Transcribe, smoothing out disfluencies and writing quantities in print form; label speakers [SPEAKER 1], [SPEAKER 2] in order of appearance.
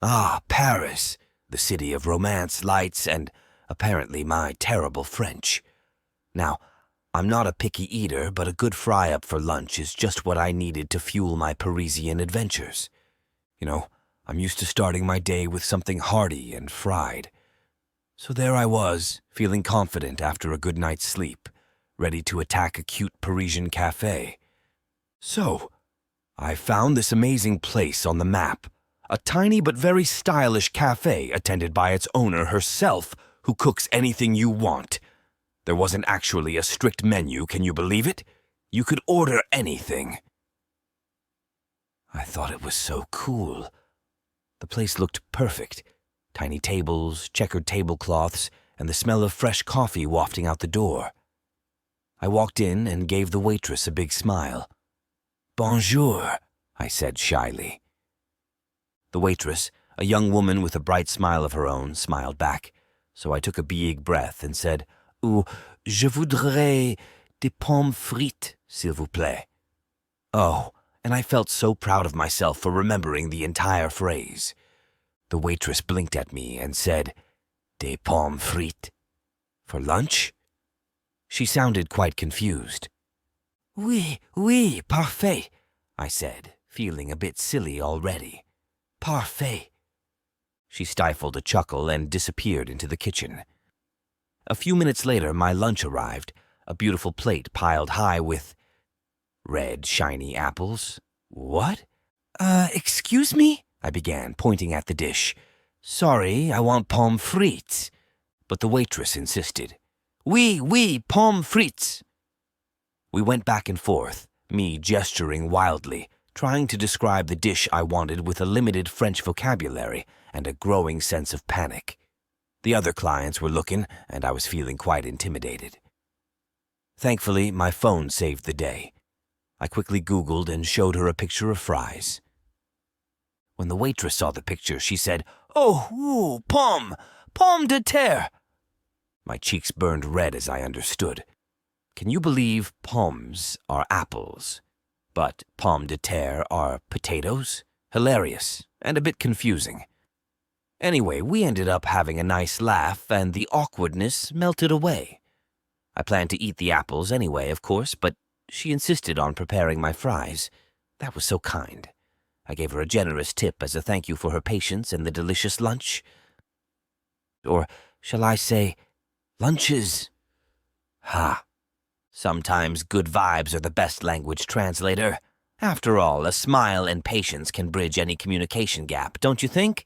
[SPEAKER 1] Ah, Paris, the city of romance, lights, and apparently my terrible French. Now, I'm not a picky eater, but a good fry-up for lunch is just what I needed to fuel my Parisian adventures. You know, I'm used to starting my day with something hearty and fried. So there I was, feeling confident after a good night's sleep, ready to attack a cute Parisian cafe. So, I found this amazing place on the map, a tiny but very stylish cafe attended by its owner herself, who cooks anything you want. There wasn't actually a strict menu, can you believe it? You could order anything. I thought it was so cool. The place looked perfect. Tiny tables, checkered tablecloths, and the smell of fresh coffee wafting out the door. I walked in and gave the waitress a big smile. "Bonjour," I said shyly. The waitress, a young woman with a bright smile of her own, smiled back, so I took a big breath and said, Je voudrais des pommes frites, s'il vous plaît." Oh, and I felt so proud of myself for remembering the entire phrase. The waitress blinked at me and said, "Des pommes frites? For lunch?" She sounded quite confused. Oui, parfait," I said, feeling a bit silly already. "Parfait." She stifled a chuckle and disappeared into the kitchen. A few minutes later, my lunch arrived, a beautiful plate piled high with red, shiny apples. "What?" Excuse me?" I began, pointing at the dish. "Sorry, I want pommes frites." But the waitress insisted. Oui, pommes frites." We went back and forth, me gesturing wildly, trying to describe the dish I wanted with a limited French vocabulary and a growing sense of panic. The other clients were looking, and I was feeling quite intimidated. Thankfully, my phone saved the day. I quickly Googled and showed her a picture of fries. When the waitress saw the picture, she said, "Oh, pomme de terre." My cheeks burned red as I understood. Can you believe pommes are apples, but pomme de terre are potatoes? Hilarious, and a bit confusing. Anyway, we ended up having a nice laugh, and the awkwardness melted away. I planned to eat the apples anyway, of course, but she insisted on preparing my fries. That was so kind. I gave her a generous tip as a thank you for her patience and the delicious lunch. Or shall I say, lunches? Sometimes good vibes are the best language translator. After all, a smile and patience can bridge any communication gap, don't you think?